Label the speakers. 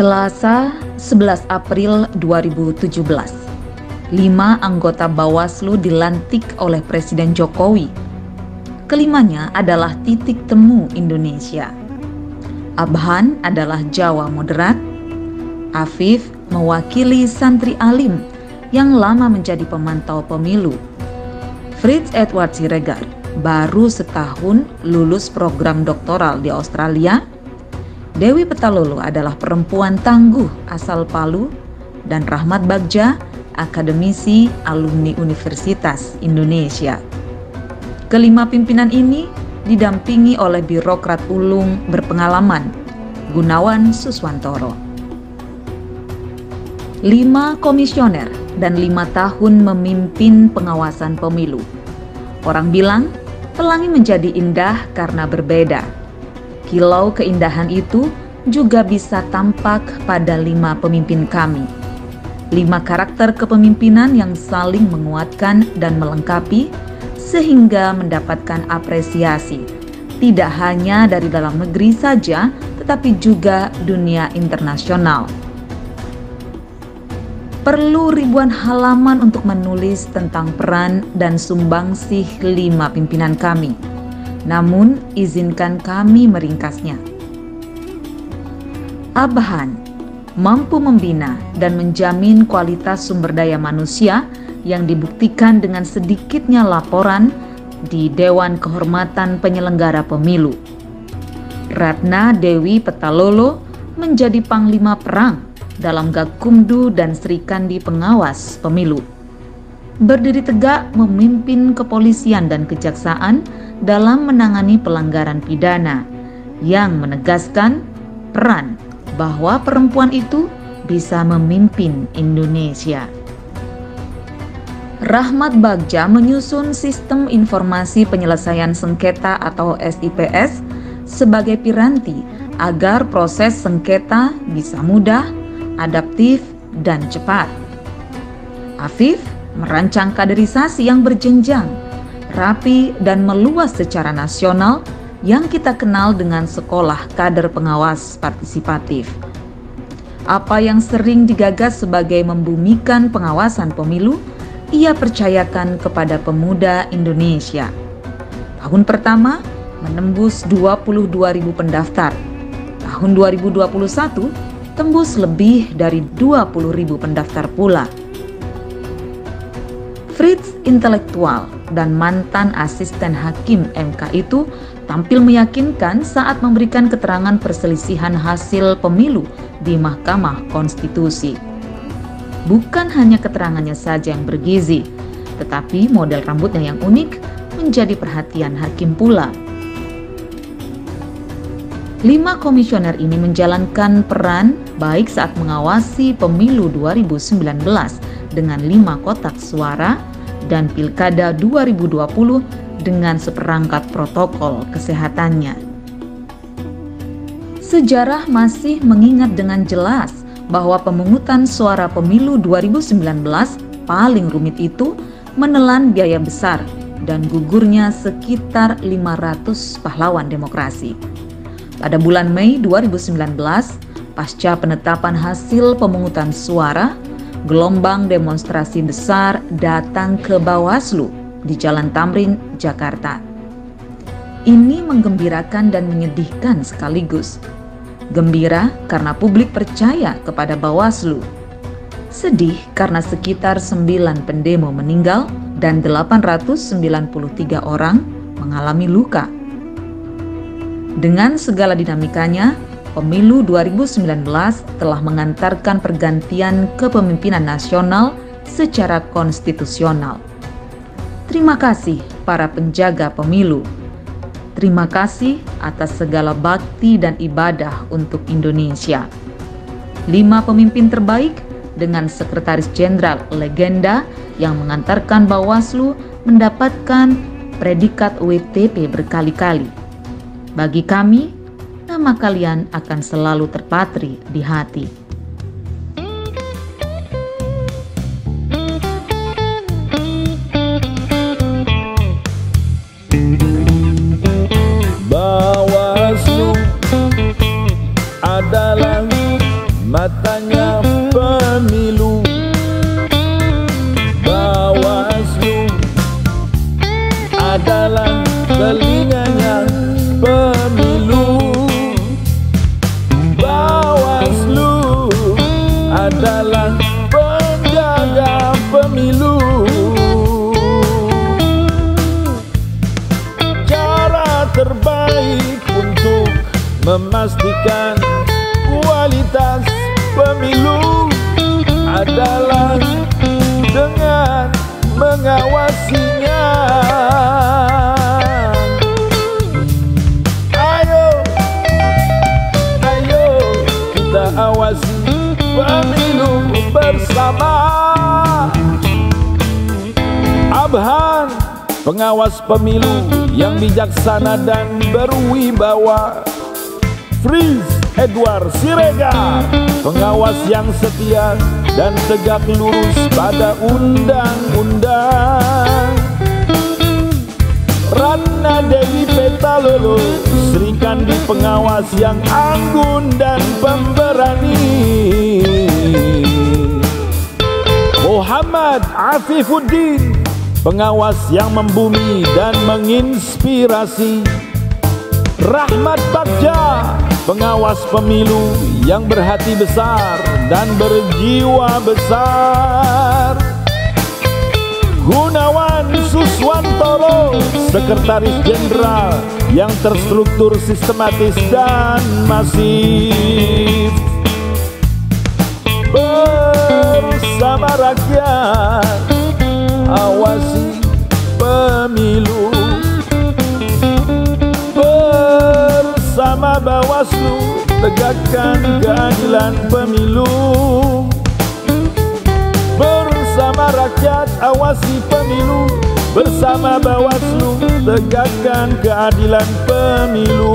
Speaker 1: Selasa, 11 April 2017. 5 anggota Bawaslu dilantik oleh Presiden Jokowi. Kelimanya adalah titik temu Indonesia. Abhan adalah Jawa moderat. Afif mewakili santri alim yang lama menjadi pemantau pemilu. Fritz Edward Siregar baru setahun lulus program doktoral di Australia. Dewi Petalolo adalah perempuan tangguh asal Palu, dan Rahmat Bagja, akademisi alumni Universitas Indonesia. Kelima pimpinan ini didampingi oleh birokrat ulung berpengalaman, Gunawan Suswantoro. 5 komisioner dan 5 tahun memimpin pengawasan pemilu. Orang bilang, pelangi menjadi indah karena berbeda. Kilau keindahan itu juga bisa tampak pada 5 pemimpin kami. 5 karakter kepemimpinan yang saling menguatkan dan melengkapi sehingga mendapatkan apresiasi tidak hanya dari dalam negeri saja, tetapi juga dunia internasional. Perlu ribuan halaman untuk menulis tentang peran dan sumbangsih 5 pimpinan kami. Namun, izinkan kami meringkasnya. Abhan mampu membina dan menjamin kualitas sumber daya manusia yang dibuktikan dengan sedikitnya laporan di Dewan Kehormatan Penyelenggara Pemilu. Ratna Dewi Petalolo menjadi panglima perang dalam Gakumdu dan Srikandi pengawas pemilu. Berdiri tegak memimpin kepolisian dan kejaksaan dalam menangani pelanggaran pidana, yang menegaskan peran bahwa perempuan itu bisa memimpin Indonesia. Rahmat Bagja menyusun sistem informasi penyelesaian sengketa atau SIPS sebagai piranti agar proses sengketa bisa mudah, adaptif, dan cepat. Afif merancang kaderisasi yang berjenjang, rapi, dan meluas secara nasional yang kita kenal dengan sekolah kader pengawas partisipatif. Apa yang sering digagas sebagai membumikan pengawasan pemilu, ia percayakan kepada pemuda Indonesia. Tahun pertama menembus 22.000 pendaftar. Tahun 2021 tembus lebih dari 20.000 pendaftar pula. Fritz intelektual dan mantan asisten hakim MK itu tampil meyakinkan saat memberikan keterangan perselisihan hasil pemilu di Mahkamah Konstitusi. Bukan hanya keterangannya saja yang bergizi, tetapi model rambutnya yang unik menjadi perhatian hakim pula. 5 komisioner ini menjalankan peran baik saat mengawasi pemilu 2019 dengan 5 kotak suara dan Pilkada 2020 dengan seperangkat protokol kesehatannya. Sejarah masih mengingat dengan jelas bahwa pemungutan suara pemilu 2019 paling rumit itu menelan biaya besar dan gugurnya sekitar 500 pahlawan demokrasi. Pada bulan Mei 2019, pasca penetapan hasil pemungutan suara, gelombang demonstrasi besar datang ke Bawaslu di Jalan Tamrin, Jakarta. Ini menggembirakan dan menyedihkan sekaligus. Gembira karena publik percaya kepada Bawaslu. Sedih karena sekitar 9 pendemo meninggal dan 893 orang mengalami luka. Dengan segala dinamikanya, Pemilu 2019 telah mengantarkan pergantian kepemimpinan nasional secara konstitusional. Terima kasih para penjaga pemilu. Terima kasih atas segala bakti dan ibadah untuk Indonesia. 5 pemimpin terbaik dengan sekretaris jenderal legenda yang mengantarkan Bawaslu mendapatkan predikat WTP berkali-kali. Bagi kami, nama kalian akan selalu terpatri di hati.
Speaker 2: Bawaslu adalah matanya pemilu. Bawaslu adalah telinganya pemilu. Bawaslu adalah penjaga pemilu. Cara terbaik untuk memastikan kualitas pemilu adalah dengan mengawasinya. Ayo kita awasi pemilu bersama. Abhan, pengawas pemilu yang bijaksana dan berwibawa. Friz Edward Siregar, pengawas yang setia dan tegak lurus pada undang-undang. Ratna Dewi Petalolo, Sri Kandi, pengawas yang anggun dan pemberani. Muhammad Afifuddin, pengawas yang membumi dan menginspirasi. Rahmat Bagja, pengawas pemilu yang berhati besar dan berjiwa besar. Gunawan Suswantoro, sekretaris jenderal yang terstruktur, sistematis dan masif. Bersama rakyat, awasi pemilu. Bersama Bawaslu, tegakkan keadilan pemilu. Bersama rakyat, awasi pemilu. Bersama Bawaslu, tegakkan keadilan pemilu.